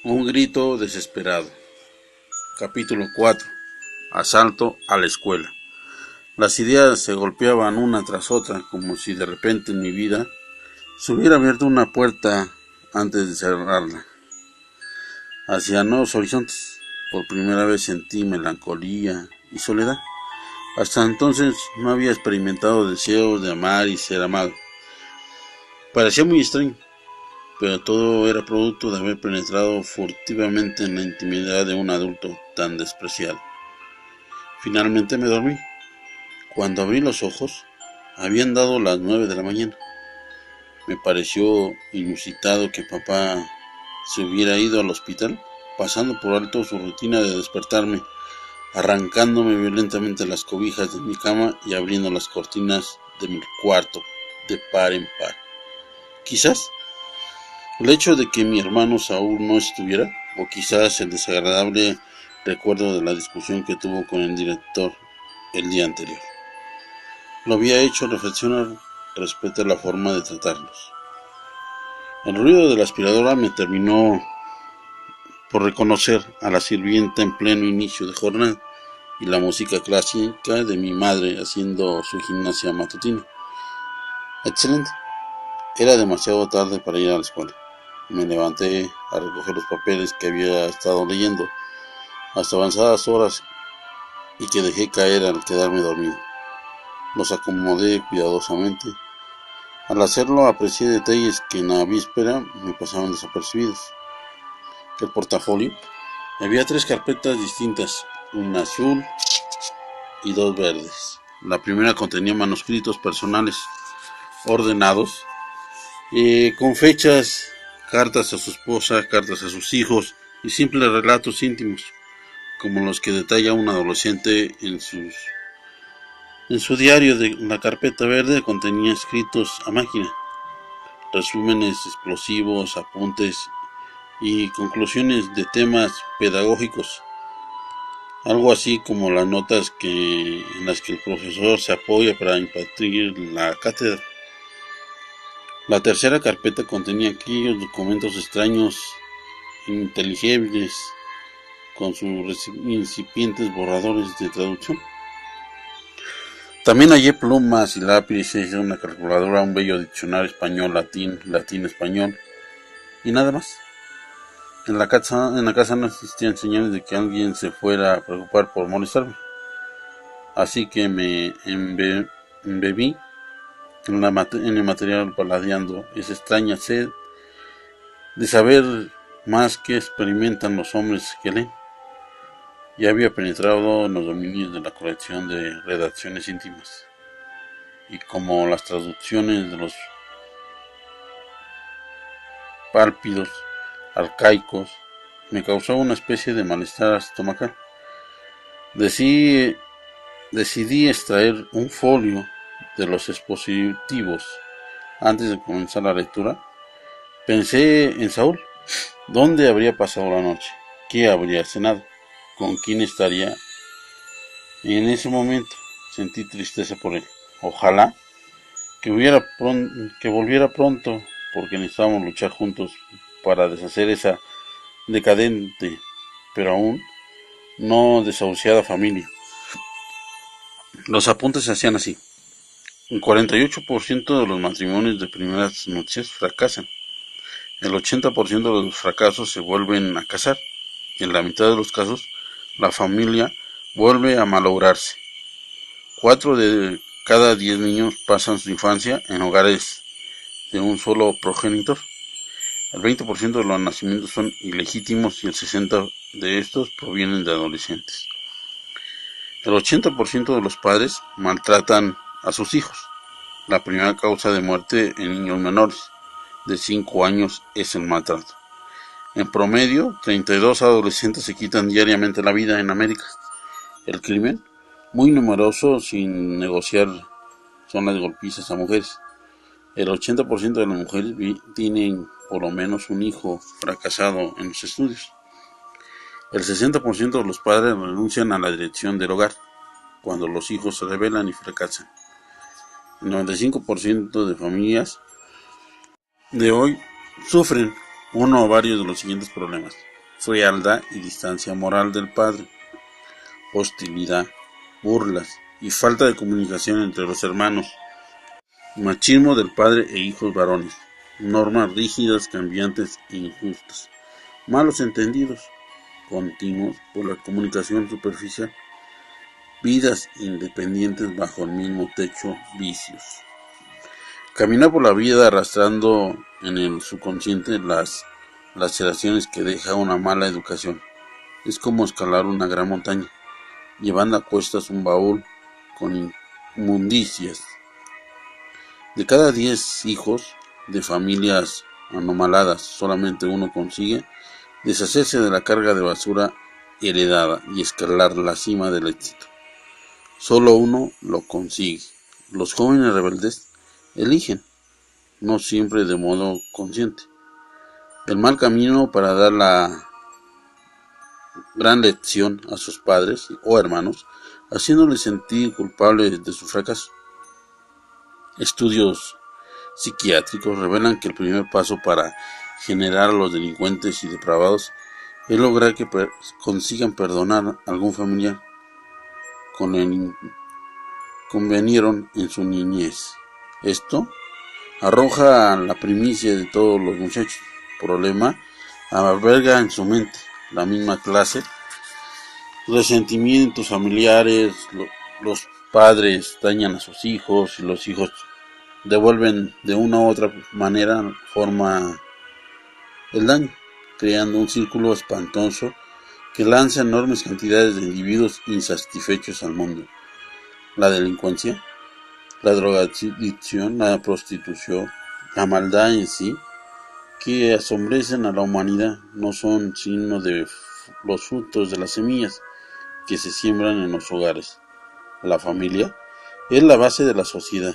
Un grito desesperado. Capítulo 4. Asalto a la escuela. Las ideas se golpeaban una tras otra, como si de repente en mi vida se hubiera abierto una puerta antes de cerrarla, hacia nuevos horizontes. Por primera vez sentí melancolía y soledad. Hasta entonces no había experimentado deseos de amar y ser amado. Parecía muy extraño, pero todo era producto de haber penetrado furtivamente en la intimidad de un adulto tan despreciado. Finalmente me dormí. Cuando abrí los ojos, habían dado las 9 de la mañana. Me pareció inusitado que papá se hubiera ido al hospital, pasando por alto su rutina de despertarme, arrancándome violentamente las cobijas de mi cama y abriendo las cortinas de mi cuarto de par en par. Quizás el hecho de que mi hermano Saúl no estuviera, o quizás el desagradable recuerdo de la discusión que tuvo con el director el día anterior, lo había hecho reflexionar respecto a la forma de tratarlos. El ruido de la aspiradora me terminó por reconocer a la sirvienta en pleno inicio de jornada y la música clásica de mi madre haciendo su gimnasia matutina. Excelente. Era demasiado tarde para ir a la escuela. Me levanté a recoger los papeles que había estado leyendo hasta avanzadas horas y que dejé caer al quedarme dormido. Los acomodé cuidadosamente. Al hacerlo aprecié detalles que en la víspera me pasaban desapercibidos. El portafolio. Había 3 carpetas distintas, una azul y 2 verdes. La primera contenía manuscritos personales ordenados, con fechas, cartas a su esposa, cartas a sus hijos y simples relatos íntimos, como los que detalla un adolescente en su diario. De la carpeta verde contenía escritos a máquina, resúmenes explosivos, apuntes y conclusiones de temas pedagógicos, algo así como las notas en las que el profesor se apoya para impartir la cátedra. La tercera carpeta contenía aquellos documentos extraños, ininteligibles, con sus incipientes borradores de traducción. También hallé plumas y lápices, una calculadora, un bello diccionario español-latín, latín-español y nada más. En la casa no existían señales de que alguien se fuera a preocupar por molestarme, así que me embebí en el material, paladeando esa extraña sed de saber más que experimentan los hombres que leen. Ya había penetrado en los dominios de la colección de redacciones íntimas, y como las traducciones de los pálpidos arcaicos, me causó una especie de malestar estomacal. Decidí extraer un folio de los expositivos antes de comenzar la lectura. Pensé en Saúl. ¿Dónde habría pasado la noche? ¿Qué habría cenado? ¿Con quién estaría en ese momento? Sentí tristeza por él. Ojalá que volviera pronto, porque necesitábamos luchar juntos para deshacer esa decadente, pero aún no desahuciada familia. Los apuntes se hacían así. El 48% de los matrimonios de primeras nupcias fracasan. El 80% de los fracasos se vuelven a casar. Y en la mitad de los casos, la familia vuelve a malograrse. 4 de cada 10 niños pasan su infancia en hogares de un solo progenitor. El 20% de los nacimientos son ilegítimos y el 60% de estos provienen de adolescentes. El 80% de los padres maltratan a sus hijos. La primera causa de muerte en niños menores de 5 años es el maltrato. En promedio, 32 adolescentes se quitan diariamente la vida en América. El crimen, muy numeroso sin negociar, son las golpizas a mujeres. El 80% de las mujeres tienen por lo menos un hijo fracasado en los estudios. El 60% de los padres renuncian a la dirección del hogar cuando los hijos se rebelan y fracasan. El 95% de familias de hoy sufren uno o varios de los siguientes problemas: frialdad y distancia moral del padre, hostilidad, burlas y falta de comunicación entre los hermanos, machismo del padre e hijos varones, normas rígidas, cambiantes e injustas, malos entendidos continuos por la comunicación superficial, vidas independientes bajo el mismo techo, vicios. Caminar por la vida arrastrando en el subconsciente las laceraciones que deja una mala educación. Es como escalar una gran montaña, llevando a cuestas un baúl con inmundicias. De cada 10 hijos de familias anomaladas, solamente uno consigue deshacerse de la carga de basura heredada y escalar la cima del éxito. Solo uno lo consigue. Los jóvenes rebeldes eligen, no siempre de modo consciente, el mal camino para dar la gran lección a sus padres o hermanos, haciéndoles sentir culpables de su fracaso. Estudios psiquiátricos revelan que el primer paso para generar a los delincuentes y depravados es lograr que consigan perdonar a algún familiar con el convinieron en su niñez. Esto arroja la primicia de todos los muchachos. Problema alberga en su mente la misma clase, resentimientos familiares, los padres dañan a sus hijos y los hijos devuelven de una u otra manera forma el daño, creando un círculo espantoso que lanza enormes cantidades de individuos insatisfechos al mundo. La delincuencia, la drogadicción, la prostitución, la maldad en sí, que asombrecen a la humanidad, no son sino de los frutos de las semillas que se siembran en los hogares. La familia es la base de la sociedad,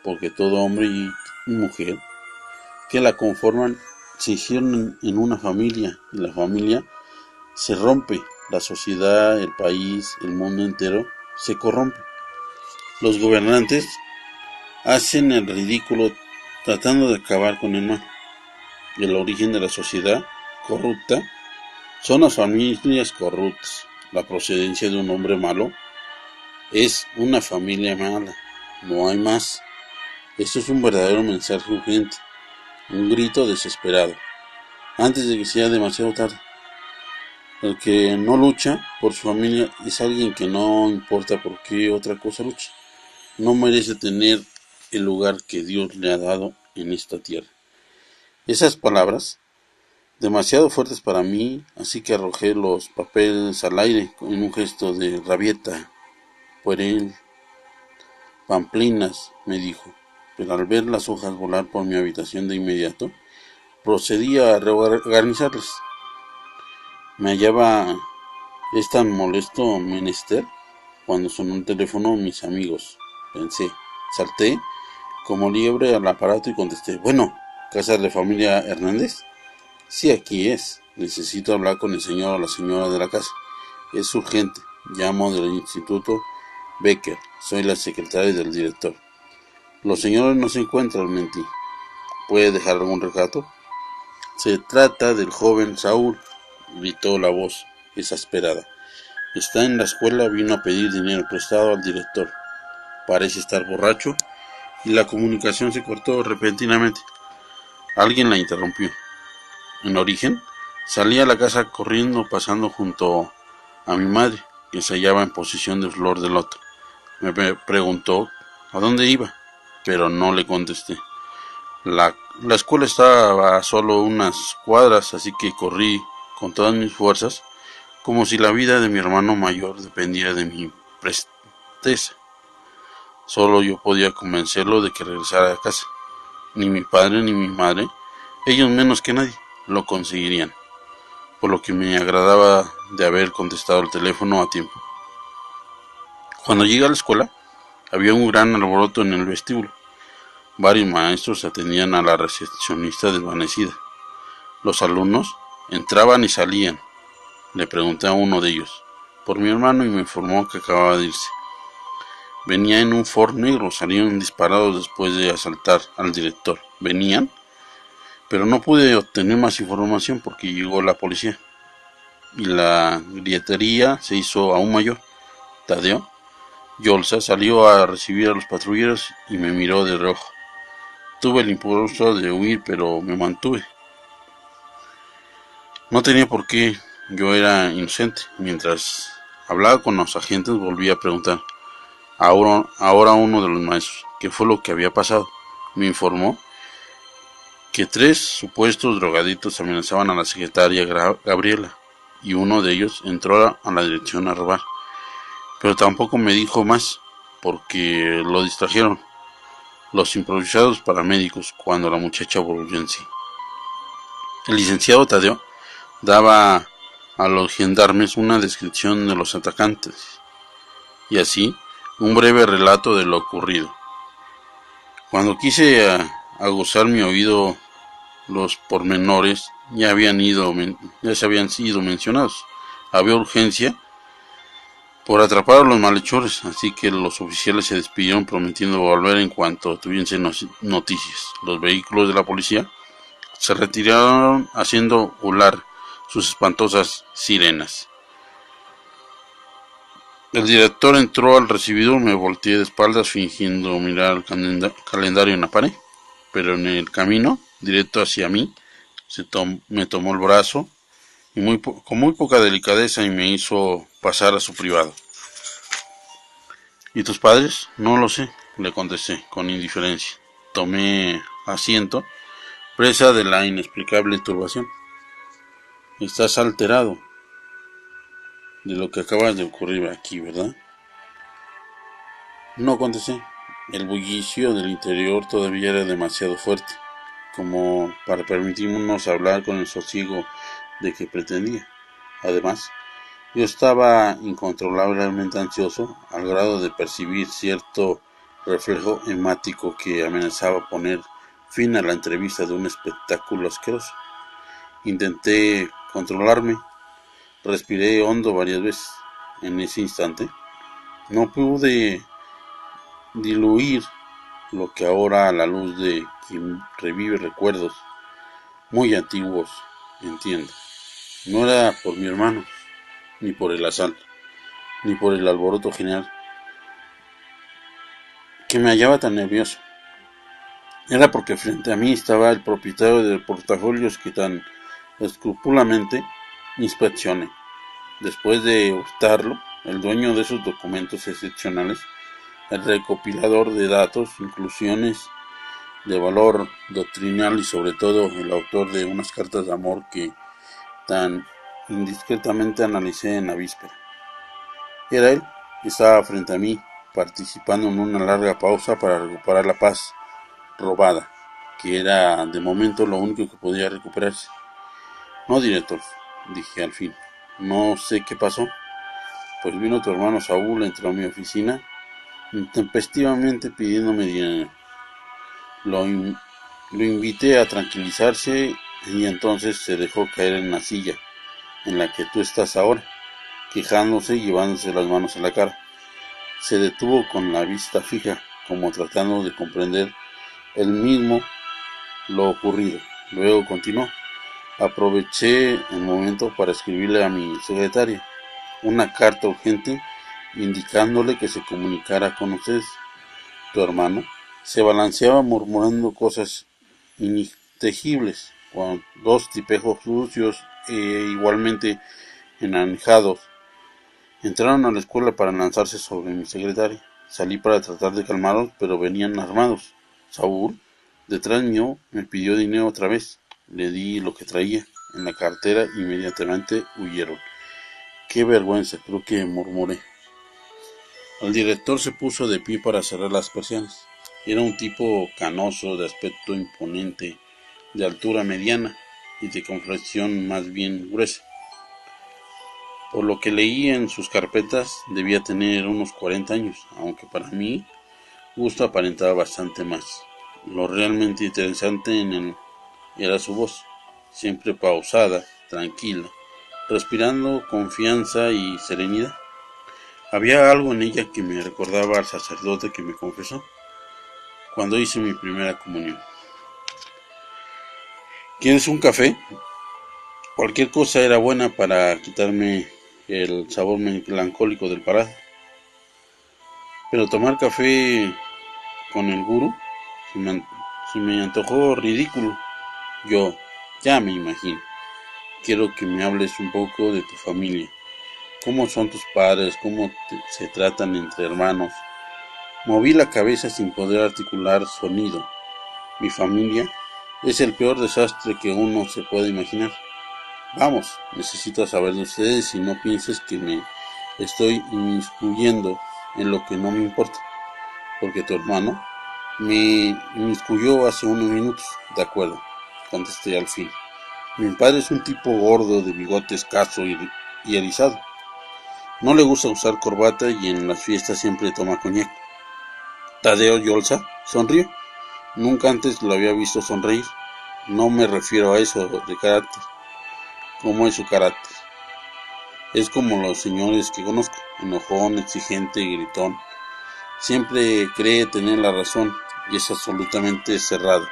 porque todo hombre y mujer que la conforman se hicieron en una familia, y la familia se rompe, la sociedad, el país, el mundo entero se corrompe. Los gobernantes hacen el ridículo tratando de acabar con el mal. El origen de la sociedad corrupta son las familias corruptas. La procedencia de un hombre malo es una familia mala, no hay más. Esto es un verdadero mensaje urgente, un grito desesperado, antes de que sea demasiado tarde. El que no lucha por su familia es alguien que no importa por qué otra cosa lucha. No merece tener el lugar que Dios le ha dado en esta tierra. Esas palabras, demasiado fuertes para mí, así que arrojé los papeles al aire en un gesto de rabieta. Pueril, pamplinas, me dijo, pero al ver las hojas volar por mi habitación de inmediato, procedí a reorganizarlas. Me hallaba tan molesto menester cuando sonó el teléfono mis amigos. Pensé, salté como liebre al aparato y contesté, bueno, ¿casa de familia Hernández? Sí, aquí es. Necesito hablar con el señor o la señora de la casa. Es urgente. Llamo del Instituto Becker. Soy la secretaria del director. Los señores no se encuentran, mentí. ¿Puede dejar algún recado? Se trata del joven Saúl, gritó la voz exasperada. Está en la escuela, vino a pedir dinero prestado al director. Parece estar borracho y la comunicación se cortó repentinamente. Alguien la interrumpió. En origen, salí a la casa corriendo, pasando junto a mi madre, que se hallaba en posición de flor de loto. Me preguntó a dónde iba, pero no le contesté. La escuela estaba a solo unas cuadras, así que corrí con todas mis fuerzas, como si la vida de mi hermano mayor dependiera de mi presteza. Solo yo podía convencerlo de que regresara a casa. Ni mi padre ni mi madre, ellos menos que nadie, lo conseguirían, por lo que me agradaba de haber contestado el teléfono a tiempo. Cuando llegué a la escuela, había un gran alboroto en el vestíbulo. Varios maestros atendían a la recepcionista desvanecida. Los alumnos entraban y salían. Le pregunté a uno de ellos por mi hermano y me informó que acababa de irse. Venía en un Ford negro, salieron disparados después de asaltar al director. Venían, pero no pude obtener más información porque llegó la policía. y la gritería se hizo aún mayor. Tadeo Yolsa salió a recibir a los patrulleros y me miró de reojo. Tuve el impulso de huir, pero me mantuve. No tenía por qué, yo era inocente. Mientras hablaba con los agentes volví a preguntar. Ahora uno de los maestros, ¿qué fue lo que había pasado? Me informó que 3 supuestos drogaditos amenazaban a la secretaria Gabriela, y uno de ellos entró a la dirección a robar. Pero tampoco me dijo más, porque lo distrajeron los improvisados paramédicos cuando la muchacha volvió en sí. El licenciado Tadeo daba a los gendarmes una descripción de los atacantes, y así un breve relato de lo ocurrido. Cuando quise aguzar mi oído, los pormenores ya se habían sido mencionados. Había urgencia por atrapar a los malhechores, así que los oficiales se despidieron prometiendo volver en cuanto tuviesen noticias. Los vehículos de la policía se retiraron haciendo hular sus espantosas sirenas. El director entró al recibidor, me volteé de espaldas fingiendo mirar el calendario en la pared, pero en el camino, directo hacia mí, me tomó el brazo y con muy poca delicadeza y me hizo pasar a su privado. ¿Y tus padres? No lo sé, le contesté con indiferencia. Tomé asiento, presa de la inexplicable turbación. Estás alterado de lo que acaba de ocurrir aquí, ¿verdad? No contesté. El bullicio del interior todavía era demasiado fuerte como para permitirnos hablar con el sosiego de que pretendía. Además, yo estaba incontrolablemente ansioso al grado de percibir cierto reflejo hemático que amenazaba poner fin a la entrevista de un espectáculo asqueroso. Intenté controlarme, respiré hondo varias veces. En ese instante no pude diluir lo que ahora a la luz de quien revive recuerdos muy antiguos entiendo. No era por mi hermano, ni por el asalto, ni por el alboroto general, que me hallaba tan nervioso. Era porque frente a mí estaba el propietario de portafolios que tan escrupulosamente inspeccioné. Después de hurtarlo, el dueño de esos documentos excepcionales, el recopilador de datos, inclusiones de valor doctrinal y sobre todo el autor de unas cartas de amor que tan indiscretamente analicé en la víspera. Era él, estaba frente a mí, participando en una larga pausa para recuperar la paz robada, que era de momento lo único que podía recuperarse. No, director, dije al fin, no sé qué pasó. Pues vino tu hermano Saúl, entró a mi oficina, intempestivamente pidiéndome dinero. Lo invité a tranquilizarse y entonces se dejó caer en la silla en la que tú estás ahora, quejándose y llevándose las manos a la cara. Se detuvo con la vista fija, como tratando de comprender él mismo lo ocurrido. Luego continuó. Aproveché el momento para escribirle a mi secretaria una carta urgente indicándole que se comunicara con ustedes. Tu hermano se balanceaba murmurando cosas ininteligibles, con 2 tipejos sucios e igualmente enanejados. Entraron a la escuela para lanzarse sobre mi secretaria. Salí para tratar de calmarlos, pero venían armados. Saúl, detrás mío, me pidió dinero otra vez. Le di lo que traía en la cartera e inmediatamente huyeron. Qué vergüenza, creo que murmuré. El director se puso de pie para cerrar las persianas. Era un tipo canoso, de aspecto imponente, de altura mediana y de complexión más bien gruesa. Por lo que leí en sus carpetas, debía tener unos 40 años, aunque para mí gusto aparentaba bastante más. Lo realmente interesante en él era su voz, siempre pausada, tranquila, respirando confianza y serenidad. Había algo en ella que me recordaba al sacerdote que me confesó cuando hice mi primera comunión. ¿Quieres un café? Cualquier cosa era buena para quitarme el sabor melancólico del parado. Pero tomar café con el gurú se me antojó ridículo. Yo ya me imagino. Quiero que me hables un poco de tu familia. ¿Cómo son tus padres? ¿Se tratan entre hermanos? Moví la cabeza sin poder articular sonido. Mi familia es el peor desastre que uno se puede imaginar. Vamos, necesito saber de ustedes y no pienses que me estoy inmiscuyendo en lo que no me importa. Porque tu hermano me inmiscuyó hace unos minutos. De acuerdo, contesté al fin. Mi padre es un tipo gordo de bigote escaso y erizado. No le gusta usar corbata y en las fiestas siempre toma coñac. Tadeo Yolsa sonrió. Nunca antes lo había visto sonreír. No me refiero a eso de carácter. ¿Cómo es su carácter? Es como los señores que conozco, enojón, exigente, gritón. Siempre cree tener la razón y es absolutamente cerrado.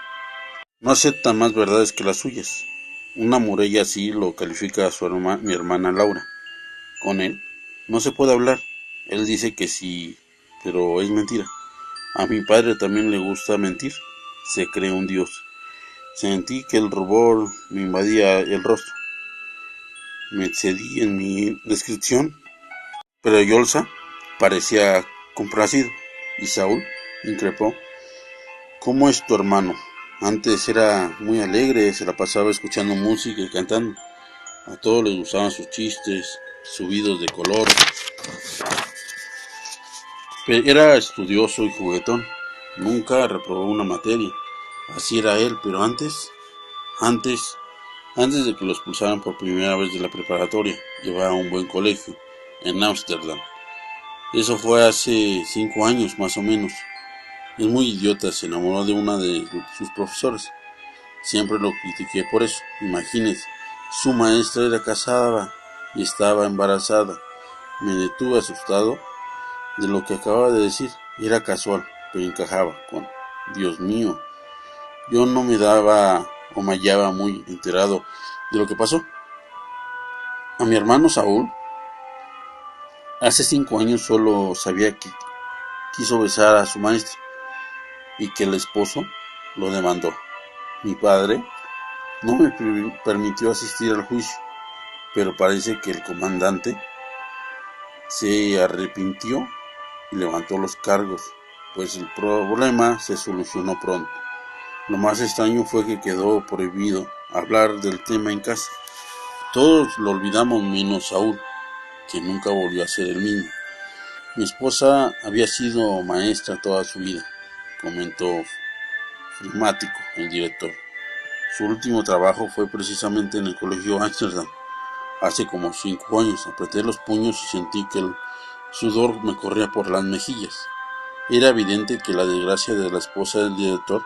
No acepta más verdades que las suyas. Una muralla así lo califica mi hermana Laura. Con él no se puede hablar. Él dice que sí, pero es mentira. A mi padre también le gusta mentir. Se cree un dios. Sentí que el rubor me invadía el rostro. Me excedí en mi descripción, pero Yolsa parecía complacido. Y Saúl increpó: ¿cómo es tu hermano? Antes era muy alegre, se la pasaba escuchando música y cantando. A todos les gustaban sus chistes, subidos de color. Era estudioso y juguetón. Nunca reprobó una materia. Así era él, pero antes de que lo expulsaran por primera vez de la preparatoria, llevaba a un buen colegio en Ámsterdam. Eso fue hace 5 años más o menos. Es muy idiota, se enamoró de una de sus profesores. Siempre lo critiqué por eso. Imagínese, su maestra era casada y estaba embarazada. Me detuve asustado de lo que acababa de decir. Era casual, pero encajaba con: Dios mío. Yo no me daba o me hallaba muy enterado de lo que pasó. A mi hermano Saúl, hace 5 años solo sabía que quiso besar a su maestra y que el esposo lo demandó. Mi padre no me permitió asistir al juicio, pero parece que el comandante se arrepintió y levantó los cargos, pues el problema se solucionó pronto. Lo más extraño fue que quedó prohibido hablar del tema en casa. Todos lo olvidamos menos Saúl, que nunca volvió a ser el mismo. Mi esposa había sido maestra toda su vida, comentó flemático el director. Su último trabajo fue precisamente en el colegio Ámsterdam. Hace como 5 años. Apreté los puños y sentí que el sudor me corría por las mejillas. Era evidente que la desgracia de la esposa del director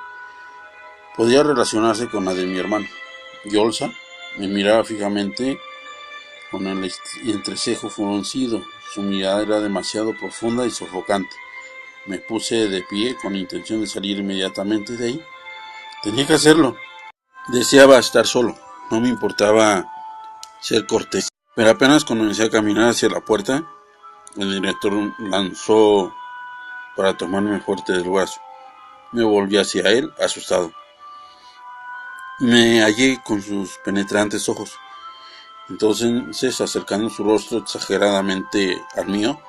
podía relacionarse con la de mi hermano. Yolsa me miraba fijamente con el entrecejo fruncido. Su mirada era demasiado profunda y sofocante. Me puse de pie con la intención de salir inmediatamente de ahí. Tenía que hacerlo. Deseaba estar solo. No me importaba ser cortés. Pero apenas comencé a caminar hacia la puerta, el director lanzó para tomarme fuerte del brazo. Me volví hacia él, asustado. Me hallé con sus penetrantes ojos. Entonces, acercando su rostro exageradamente al mío,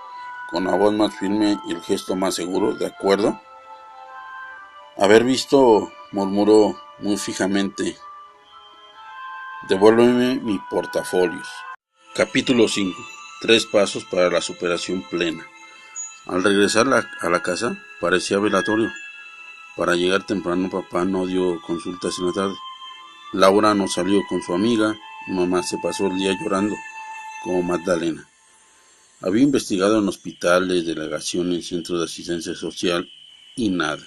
con la voz más firme y el gesto más seguro: ¿de acuerdo? Haber visto, murmuró muy fijamente: devuélveme mi portafolios. Capítulo 5. 3 pasos para la superación plena. Al regresar a la casa, parecía velatorio. Para llegar temprano, papá no dio consultas en la tarde. Laura no salió con su amiga. Mamá se pasó el día llorando, como Magdalena. Había investigado en hospitales, delegaciones, centros de asistencia social y nada.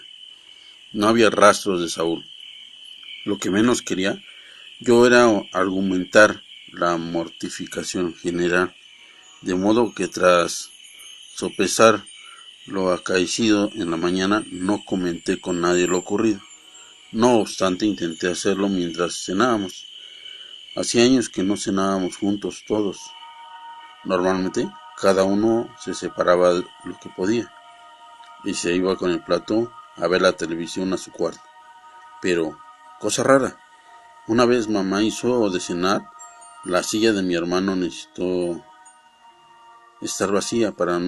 No había rastros de Saúl. Lo que menos quería yo era argumentar la mortificación general, de modo que tras sopesar lo acaecido en la mañana, no comenté con nadie lo ocurrido. No obstante, intenté hacerlo mientras cenábamos. Hacía años que no cenábamos juntos todos. Normalmente, cada uno se separaba lo que podía y se iba con el plato a ver la televisión a su cuarto. Pero, cosa rara, una vez mamá hizo de cenar, la silla de mi hermano necesitó estar vacía para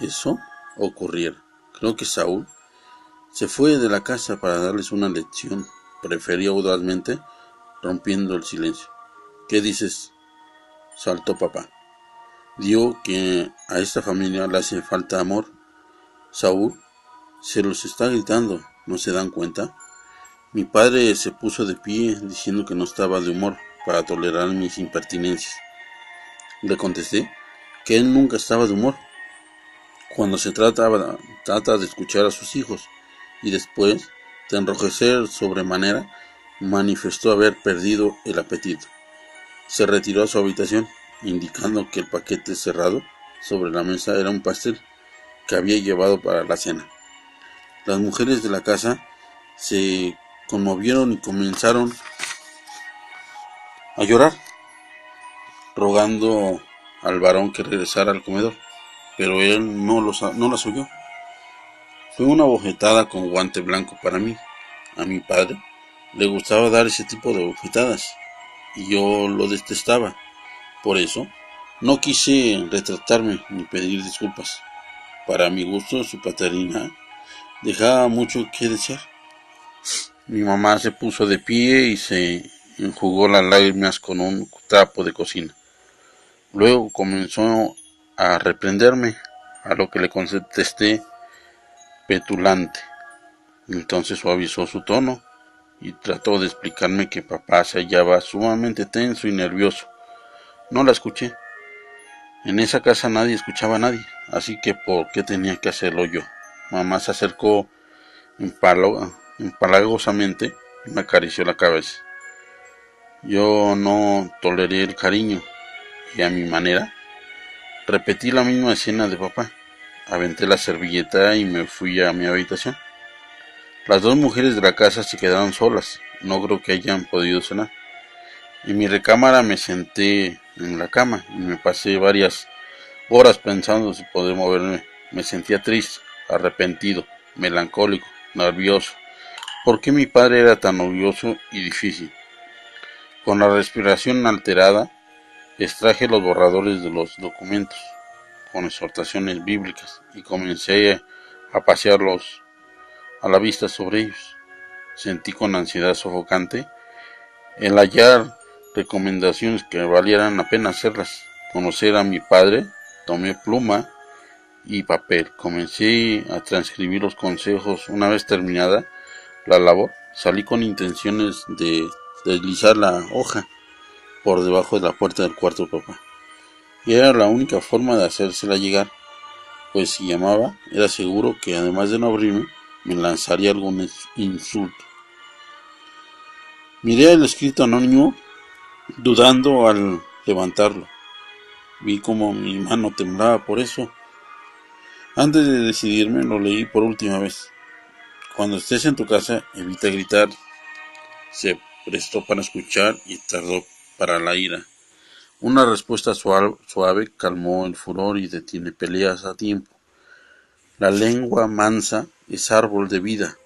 eso ocurriera. Creo que Saúl se fue de la casa para darles una lección. Prefería audazmente, rompiendo el silencio. ¿Qué dices? Saltó papá. Digo que a esta familia le hace falta amor. Saúl se los está gritando, ¿no se dan cuenta? Mi padre se puso de pie diciendo que no estaba de humor para tolerar mis impertinencias. Le contesté que él nunca estaba de humor cuando se trata de escuchar a sus hijos, y después de enrojecer sobremanera, manifestó haber perdido el apetito. Se retiró a su habitación, indicando que el paquete cerrado sobre la mesa era un pastel que había llevado para la cena. Las mujeres de la casa se conmovieron y comenzaron a llorar, rogando al varón que regresara al comedor, pero él no las oyó. Fue una bofetada con guante blanco para mí. A mi padre le gustaba dar ese tipo de bofetadas y yo lo detestaba. Por eso no quise retratarme ni pedir disculpas. Para mi gusto, su paternidad dejaba mucho que desear. Mi mamá se puso de pie y se enjugó las lágrimas con un trapo de cocina. Luego comenzó a reprenderme, a lo que le contesté petulante. Entonces suavizó su tono y trató de explicarme que papá se hallaba sumamente tenso y nervioso. No la escuché. En esa casa nadie escuchaba a nadie, así que ¿por qué tenía que hacerlo yo? Mamá se acercó empalagosamente y me acarició la cabeza. Yo no toleré el cariño y a mi manera repetí la misma escena de papá. Aventé la servilleta y me fui a mi habitación. Las dos mujeres de la casa se quedaron solas. No creo que hayan podido cenar. En mi recámara me senté en la cama y me pasé varias horas pensando si poder moverme. Me sentía triste, arrepentido, melancólico, nervioso. ¿Por qué mi padre era tan orgulloso y difícil? Con la respiración alterada, extraje los borradores de los documentos con exhortaciones bíblicas y comencé a pasearlos a la vista sobre ellos. Sentí con ansiedad sofocante el hallar recomendaciones que valieran la pena hacerlas. Conocer a mi padre, tomé pluma y papel. Comencé a transcribir los consejos. Una vez terminada la labor, salí con intenciones de deslizar la hoja por debajo de la puerta del cuarto de papá. Y era la única forma de hacérsela llegar, pues si llamaba, era seguro que además de no abrirme, me lanzaría algún insulto. Miré el escrito anónimo, dudando al levantarlo. Vi como mi mano temblaba por eso. Antes de decidirme, lo leí por última vez. Cuando estés en tu casa, evita gritar. Se prestó para escuchar y tardó para la ira. Una respuesta suave calmó el furor y detiene peleas a tiempo. La lengua mansa es árbol de vida.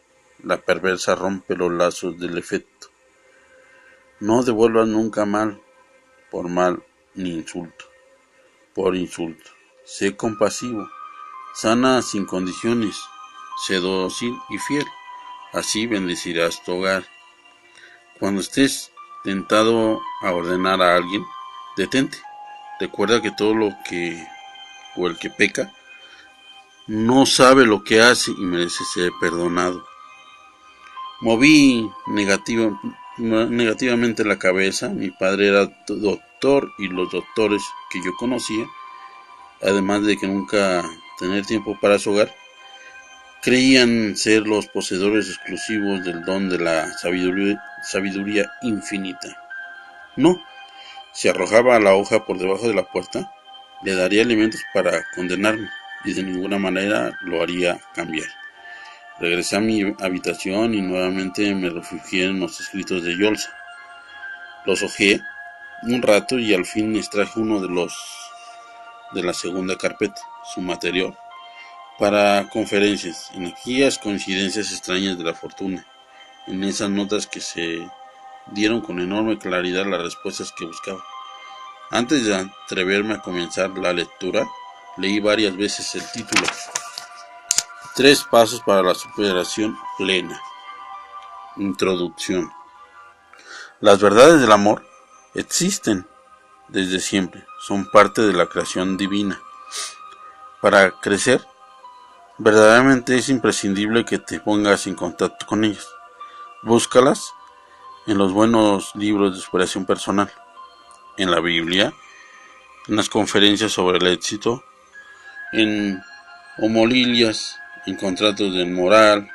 La perversa rompe los lazos del efecto. No devuelvas nunca mal por mal ni insulto por insulto. Sé compasivo. Sana sin condiciones. Sé dócil y fiel. Así bendecirás tu hogar. Cuando estés tentado a ordenar a alguien, detente. Recuerda que todo lo que o el que peca no sabe lo que hace y merece ser perdonado. Moví negativamente la cabeza. Mi padre era doctor y los doctores que yo conocía, además de que nunca tener tiempo para su hogar, creían ser los poseedores exclusivos del don de la sabiduría infinita. No, si arrojaba la hoja por debajo de la puerta, le daría elementos para condenarme y de ninguna manera lo haría cambiar. Regresé a mi habitación y nuevamente me refugié en los escritos de Yolsa. Los hojeé un rato y al fin extraje uno de la segunda carpeta, su material, para conferencias, energías, coincidencias extrañas de la fortuna. En esas notas que se dieron con enorme claridad las respuestas que buscaba. Antes de atreverme a comenzar la lectura, leí varias veces el título: 3 pasos para la superación plena. Introducción. Las verdades del amor existen desde siempre, son parte de la creación divina. Para crecer, verdaderamente es imprescindible que te pongas en contacto con ellas. Búscalas en los buenos libros de superación personal, en la Biblia, en las conferencias sobre el éxito, en homilías, en contratos de moral,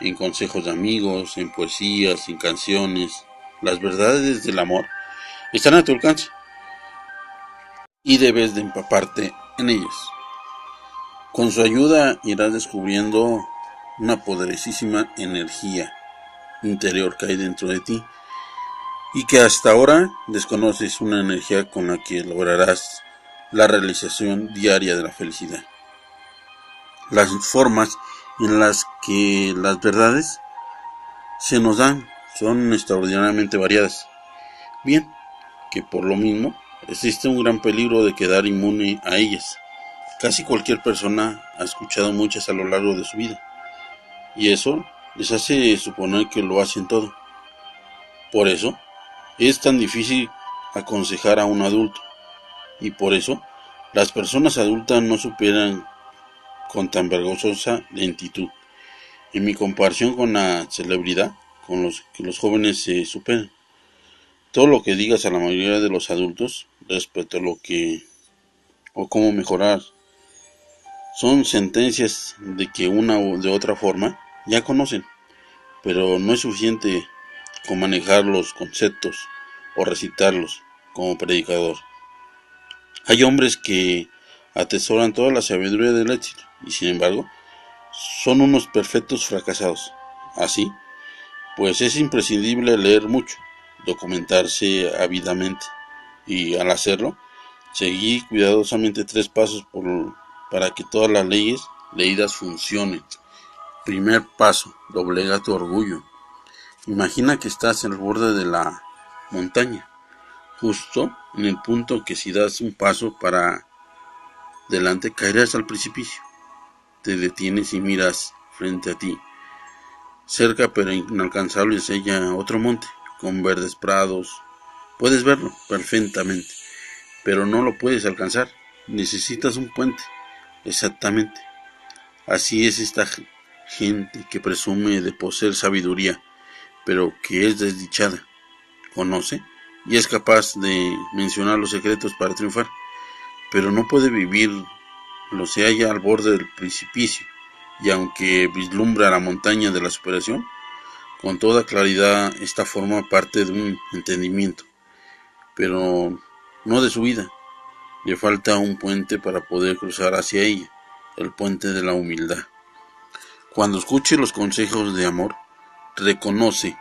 en consejos de amigos, en poesías, en canciones. Las verdades del amor están a tu alcance y debes de empaparte en ellas. Con su ayuda irás descubriendo una poderosísima energía interior que hay dentro de ti y que hasta ahora desconoces, una energía con la que lograrás la realización diaria de la felicidad. Las formas en las que las verdades se nos dan son extraordinariamente variadas. Bien, que por lo mismo existe un gran peligro de quedar inmune a ellas. Casi cualquier persona ha escuchado muchas a lo largo de su vida, y eso les hace suponer que lo hacen todo. Por eso es tan difícil aconsejar a un adulto, y por eso las personas adultas no superan con tan vergonzosa lentitud. En mi comparación con la celebridad, con los que los jóvenes se superan. Todo lo que digas a la mayoría de los adultos respecto a lo que o cómo mejorar son sentencias de que una u de otra forma ya conocen, pero no es suficiente con manejar los conceptos o recitarlos como predicador. Hay hombres que atesoran toda la sabiduría del éxito y sin embargo son unos perfectos fracasados. Así, pues es imprescindible leer mucho, documentarse ávidamente y al hacerlo, seguir cuidadosamente 3 pasos para que todas las leyes leídas funcionen. Primer paso: doblega tu orgullo. Imagina que estás en el borde de la montaña, justo en el punto que si das un paso para delante caerás al precipicio. Te detienes y miras frente a ti. Cerca pero inalcanzable se halla otro monte, con verdes prados. Puedes verlo perfectamente, pero no lo puedes alcanzar. Necesitas un puente. Exactamente. Así es esta gente que presume de poseer sabiduría, pero que es desdichada. Conoce y es capaz de mencionar los secretos para triunfar, pero no puede vivirlo. Se halla al borde del precipicio, y aunque vislumbra la montaña de la superación, con toda claridad esta forma parte de un entendimiento, pero no de su vida. Le falta un puente para poder cruzar hacia ella, el puente de la humildad. Cuando escuche los consejos de amor, reconócete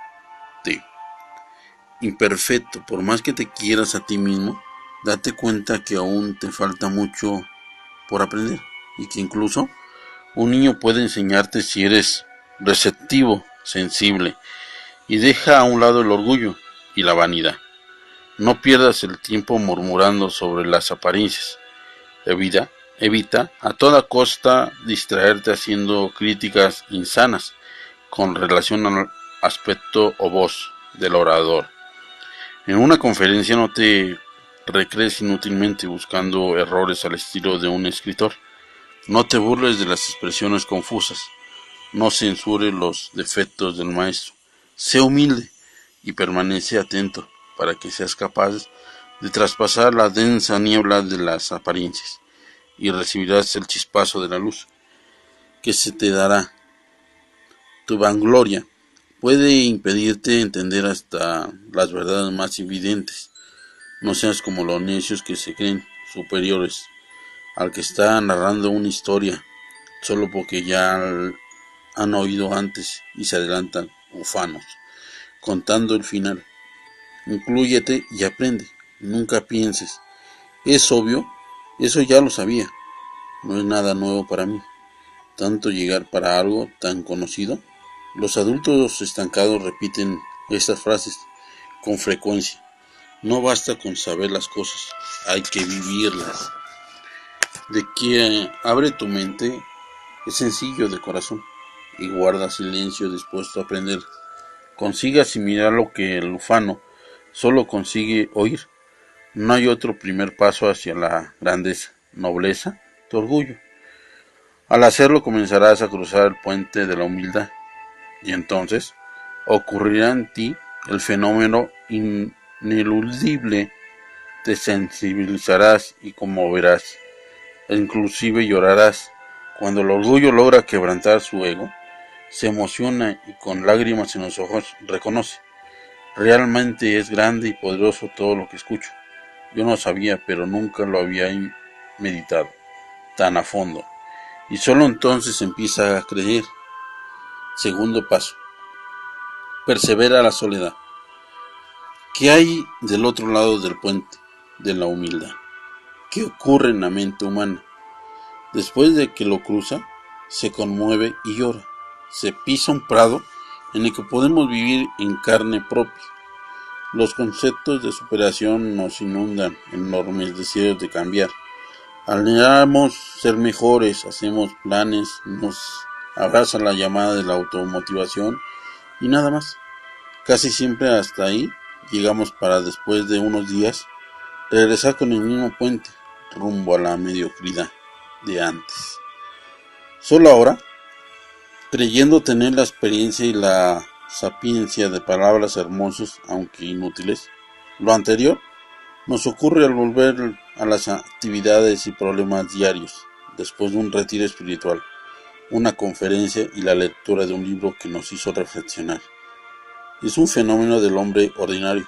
imperfecto. Por más que te quieras a ti mismo, date cuenta que aún te falta mucho por aprender y que incluso un niño puede enseñarte si eres receptivo, sensible, y deja a un lado el orgullo y la vanidad. No pierdas el tiempo murmurando sobre las apariencias. Evita a toda costa distraerte haciendo críticas insanas con relación al aspecto o voz del orador. En una conferencia no te recrees inútilmente buscando errores al estilo de un escritor. No te burles de las expresiones confusas. No censures los defectos del maestro. Sé humilde y permanece atento para que seas capaz de traspasar la densa niebla de las apariencias y recibirás el chispazo de la luz que se te dará. Tu vangloria puede impedirte entender hasta las verdades más evidentes. No seas como los necios que se creen superiores al que está narrando una historia solo porque ya han oído antes y se adelantan ufanos, contando el final. Inclúyete y aprende. Nunca pienses, es obvio, eso ya lo sabía, no es nada nuevo para mí. Tanto llegar para algo tan conocido. Los adultos estancados repiten estas frases con frecuencia. No basta con saber las cosas, hay que vivirlas. De que abre tu mente es sencillo de corazón y guarda silencio dispuesto a aprender. Consigue asimilar lo que el ufano solo consigue oír. No hay otro primer paso hacia la grandeza, nobleza, tu orgullo. Al hacerlo comenzarás a cruzar el puente de la humildad y entonces ocurrirá en ti el fenómeno ineludible. Te sensibilizarás y conmoverás, e inclusive llorarás. Cuando el orgullo logra quebrantar su ego, se emociona y con lágrimas en los ojos reconoce. Realmente es grande y poderoso todo lo que escucho. Yo no sabía, pero nunca lo había meditado tan a fondo. Y solo entonces empieza a creer. Segundo paso. Persevera la soledad. ¿Qué hay del otro lado del puente de la humildad? ¿Qué ocurre en la mente humana? Después de que lo cruza, se conmueve y llora. Se pisa un prado en el que podemos vivir en carne propia. Los conceptos de superación nos inundan, enormes deseos de cambiar. Anhelamos ser mejores, hacemos planes, nos abraza la llamada de la automotivación y nada más. Casi siempre hasta ahí llegamos para después de unos días regresar con el mismo puente rumbo a la mediocridad de antes. Solo ahora, creyendo tener la experiencia y la sapiencia de palabras hermosas aunque inútiles, lo anterior nos ocurre al volver a las actividades y problemas diarios, después de un retiro espiritual, una conferencia y la lectura de un libro que nos hizo reflexionar. Es un fenómeno del hombre ordinario.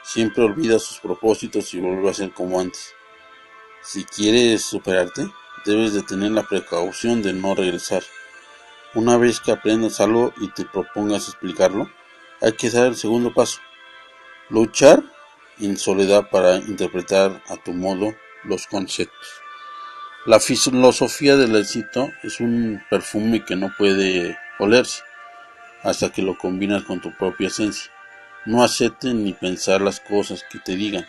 Siempre olvida sus propósitos y vuelve a ser como antes. Si quieres superarte, debes de tener la precaución de no regresar. Una vez que aprendas algo y te propongas explicarlo, hay que dar el segundo paso. Luchar en soledad para interpretar a tu modo los conceptos. La filosofía del éxito es un perfume que no puede olerse hasta que lo combinas con tu propia esencia. No aceptes ni pensar las cosas que te digan,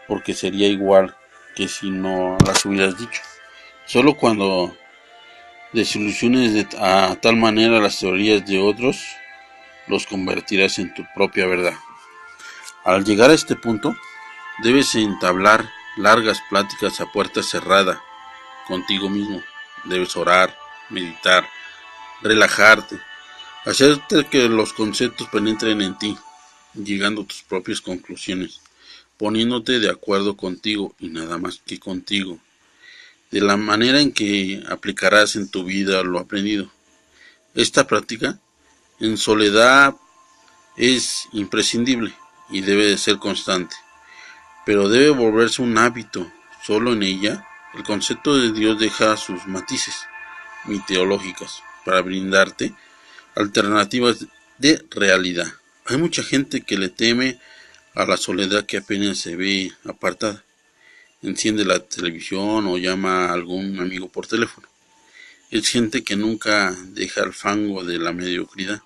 porque sería igual que si no las hubieras dicho. Solo cuando desilusiones a tal manera las teorías de otros, los convertirás en tu propia verdad. Al llegar a este punto, debes entablar largas pláticas a puerta cerrada contigo mismo. Debes orar, meditar, relajarte, hacerte que los conceptos penetren en ti, llegando a tus propias conclusiones, poniéndote de acuerdo contigo y nada más que contigo, de la manera en que aplicarás en tu vida lo aprendido. Esta práctica, en soledad, es imprescindible y debe de ser constante, pero debe volverse un hábito. Solo en ella, el concepto de Dios deja sus matices mitológicas para brindarte alternativas de realidad. Hay mucha gente que le teme a la soledad que apenas se ve apartada. Enciende la televisión o llama a algún amigo por teléfono. Es gente que nunca deja el fango de la mediocridad.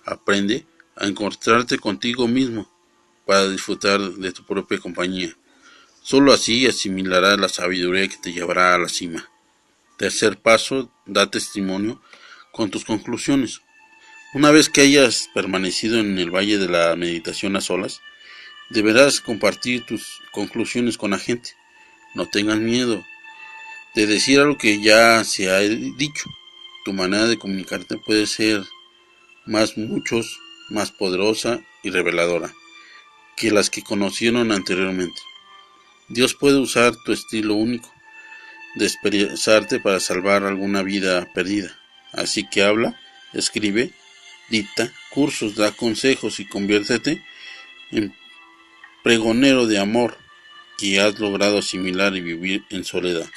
Aprende a encontrarte contigo mismo para disfrutar de tu propia compañía. Solo así asimilarás la sabiduría que te llevará a la cima. Tercer paso, da testimonio con tus conclusiones. Una vez que hayas permanecido en el valle de la meditación a solas, deberás compartir tus conclusiones con la gente. No tengas miedo de decir algo que ya se ha dicho. Tu manera de comunicarte puede ser más poderosa y reveladora que las que conocieron anteriormente. Dios puede usar tu estilo único de expresarte para salvar alguna vida perdida. Así que habla, escribe, dicta cursos, da consejos y conviértete en pregonero de amor que has logrado asimilar y vivir en soledad.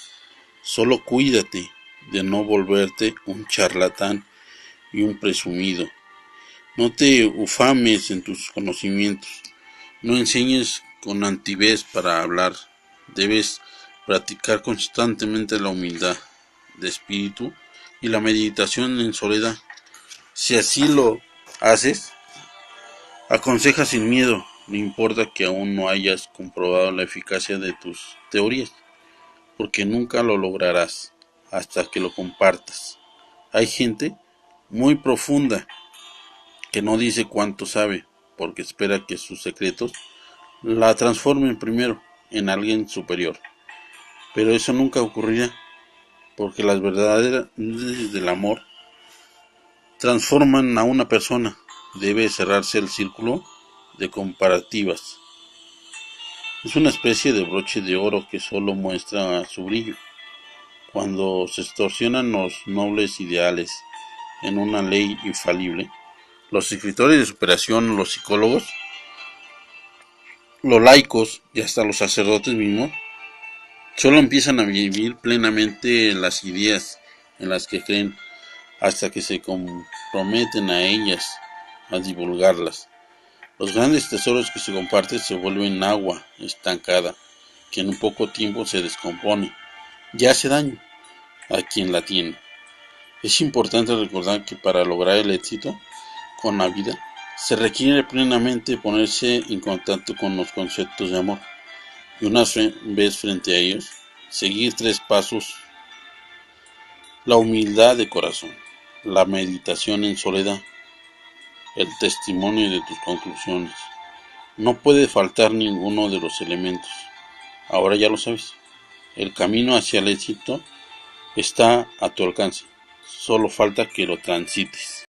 Solo cuídate de no volverte un charlatán y un presumido. No te ufames en tus conocimientos. No enseñes con altivez para hablar. Debes practicar constantemente la humildad de espíritu y la meditación en soledad. Si así lo haces, aconseja sin miedo, no importa que aún no hayas comprobado la eficacia de tus teorías, porque nunca lo lograrás hasta que lo compartas. Hay gente muy profunda que no dice cuánto sabe, porque espera que sus secretos la transformen primero en alguien superior. Pero eso nunca ocurrirá, porque las verdades del amor transforman a una persona. Debe cerrarse el círculo de comparativas. Es una especie de broche de oro que solo muestra su brillo. Cuando se extorsionan los nobles ideales en una ley infalible, los escritores de superación, los psicólogos, los laicos y hasta los sacerdotes mismos solo empiezan a vivir plenamente las ideas en las que creen hasta que se comprometen a ellas, a divulgarlas. Los grandes tesoros que se comparten se vuelven agua estancada, que en un poco tiempo se descompone y hace daño a quien la tiene. Es importante recordar que para lograr el éxito con la vida, se requiere plenamente ponerse en contacto con los conceptos de amor y una vez frente a ellos, seguir 3 pasos: la humildad de corazón, la meditación en soledad, el testimonio de tus conclusiones. No puede faltar ninguno de los elementos. Ahora ya lo sabes. El camino hacia el éxito está a tu alcance. Solo falta que lo transites.